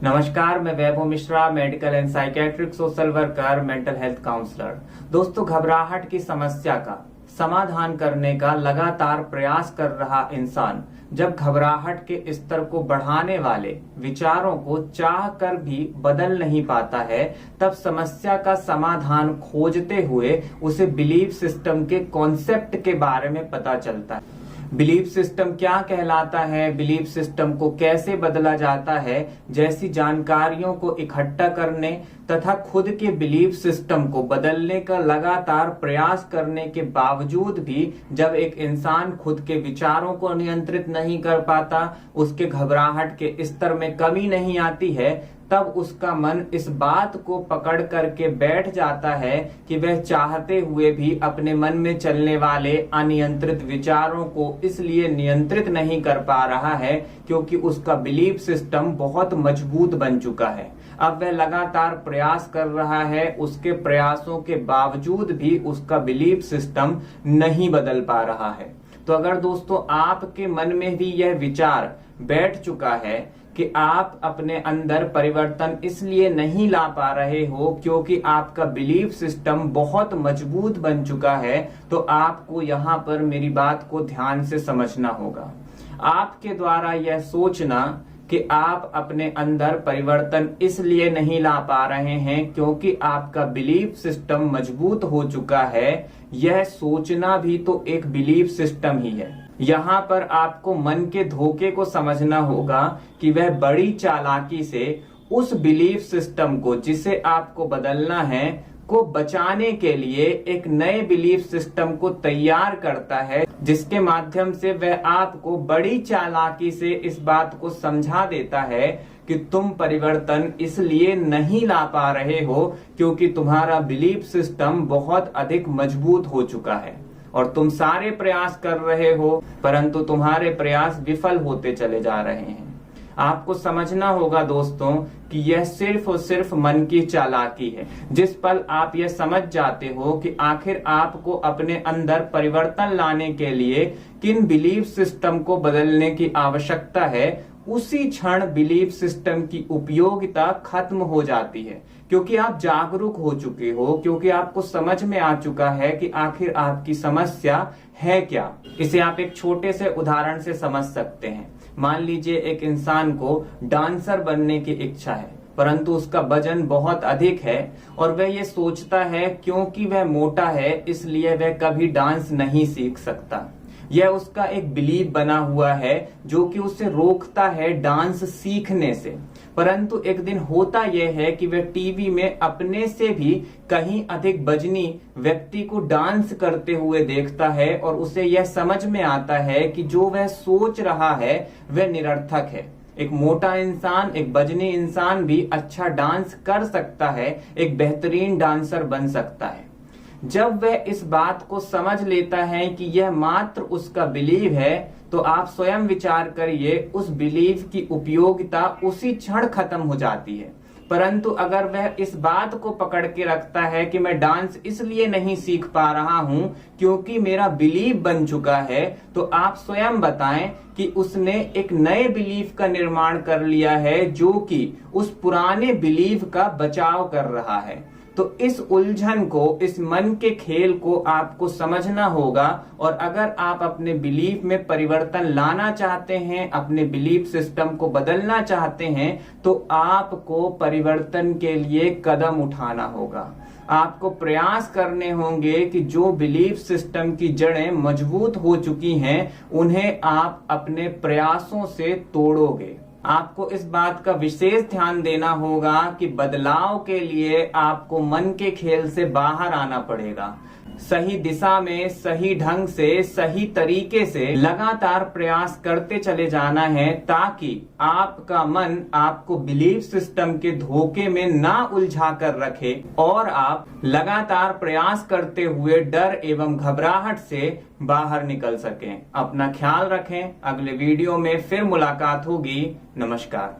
नमस्कार, मैं Vaibhav Mishra, medical and psychiatric social worker, mental health counsellor. दोस्तों, घबराहट की समस्या का समाधान करने का लगातार प्रयास कर रहा इंसान जब घबराहट के स्तर को बढ़ाने वाले विचारों को चाह कर भी बदल नहीं पाता है, तब समस्या का समाधान खोजते हुए उसे बिलीफ सिस्टम के कॉन्सेप्ट के बारे में पता चलता है। बिलीफ सिस्टम क्या कहलाता है, बिलीफ सिस्टम को कैसे बदला जाता है, जैसी जानकारियों को इकट्ठा करने तथा खुद के बिलीफ सिस्टम को बदलने का लगातार प्रयास करने के बावजूद भी जब एक इंसान खुद के विचारों को नियंत्रित नहीं कर पाता, उसके घबराहट के स्तर में कमी नहीं आती है, तब उसका मन इस बात को पकड़ करके बैठ जाता है कि वह चाहते हुए भी अपने मन में चलने वाले अनियंत्रित विचारों को इसलिए नियंत्रित नहीं कर पा रहा है क्योंकि उसका बिलीफ सिस्टम बहुत मजबूत बन चुका है। अब वह लगातार प्रयास कर रहा है, उसके प्रयासों के बावजूद भी उसका बिलीफ सिस्टम नहीं बदल पा रहा है। तो अगर दोस्तों आपके मन में भी यह विचार बैठ चुका है कि आप अपने अंदर परिवर्तन इसलिए नहीं ला पा रहे हो क्योंकि आपका बिलीफ सिस्टम बहुत मजबूत बन चुका है, तो आपको यहाँ पर मेरी बात को ध्यान से समझना होगा। आपके द्वारा यह सोचना कि आप अपने अंदर परिवर्तन इसलिए नहीं ला पा रहे हैं क्योंकि आपका बिलीफ सिस्टम मजबूत हो चुका है, यह सोचना भी तो एक बिलीफ सिस्टम ही है। यहाँ पर आपको मन के धोखे को समझना होगा कि वह बड़ी चालाकी से उस बिलीफ सिस्टम को जिसे आपको बदलना है को बचाने के लिए एक नए बिलीफ सिस्टम को तैयार करता है, जिसके माध्यम से वह आपको बड़ी चालाकी से इस बात को समझा देता है कि तुम परिवर्तन इसलिए नहीं ला पा रहे हो क्योंकि तुम्हारा बिलीफ सिस्टम बहुत अधिक मजबूत हो चुका है और तुम सारे प्रयास कर रहे हो परंतु तुम्हारे प्रयास विफल होते चले जा रहे हैं। आपको समझना होगा दोस्तों कि यह सिर्फ और सिर्फ मन की चालाकी है। जिस पल आप यह समझ जाते हो कि आखिर आपको अपने अंदर परिवर्तन लाने के लिए किन बिलीफ सिस्टम को बदलने की आवश्यकता है, उसी क्षण बिलीफ सिस्टम की उपयोगिता खत्म हो जाती है क्योंकि आप जागरूक हो चुके हो, क्योंकि आपको समझ में आ चुका है कि आखिर आपकी समस्या है क्या। इसे आप एक छोटे से उदाहरण से समझ सकते हैं। मान लीजिए एक इंसान को डांसर बनने की इच्छा है परंतु उसका वजन बहुत अधिक है और वह ये सोचता है क्योंकि वह मोटा है इसलिए वह कभी डांस नहीं सीख सकता। यह उसका एक बिलीव बना हुआ है जो कि उसे रोकता है डांस सीखने से। परंतु एक दिन होता यह है कि वह टीवी में अपने से भी कहीं अधिक वजनी व्यक्ति को डांस करते हुए देखता है और उसे यह समझ में आता है कि जो वह सोच रहा है वह निरर्थक है। एक मोटा इंसान, एक वजनी इंसान भी अच्छा डांस कर सकता है, एक बेहतरीन डांसर बन सकता है। जब वह इस बात को समझ लेता है कि यह मात्र उसका बिलीव है, तो आप स्वयं विचार करिए, उस बिलीव की उपयोगिता उसी क्षण खत्म हो जाती है। परंतु अगर वह इस बात को पकड़ के रखता है कि मैं डांस इसलिए नहीं सीख पा रहा हूं क्योंकि मेरा बिलीव बन चुका है, तो आप स्वयं बताएं कि उसने एक नए बिलीव का निर्माण कर लिया है जो कि उस पुराने बिलीव का बचाव कर रहा है। तो इस उलझन को, इस मन के खेल को आपको समझना होगा और अगर आप अपने बिलीफ में परिवर्तन लाना चाहते हैं, अपने बिलीफ सिस्टम को बदलना चाहते हैं, तो आपको परिवर्तन के लिए कदम उठाना होगा। आपको प्रयास करने होंगे कि जो बिलीफ सिस्टम की जड़ें मजबूत हो चुकी हैं उन्हें आप अपने प्रयासों से तोड़ोगे। आपको इस बात का विशेष ध्यान देना होगा कि बदलाव के लिए आपको मन के खेल से बाहर आना पड़ेगा। सही दिशा में, सही ढंग से, सही तरीके से लगातार प्रयास करते चले जाना है ताकि आपका मन आपको बिलीफ सिस्टम के धोखे में ना उलझा कर रखे और आप लगातार प्रयास करते हुए डर एवं घबराहट से बाहर निकल सकें। अपना ख्याल रखें। अगले वीडियो में फिर मुलाकात होगी। नमस्कार।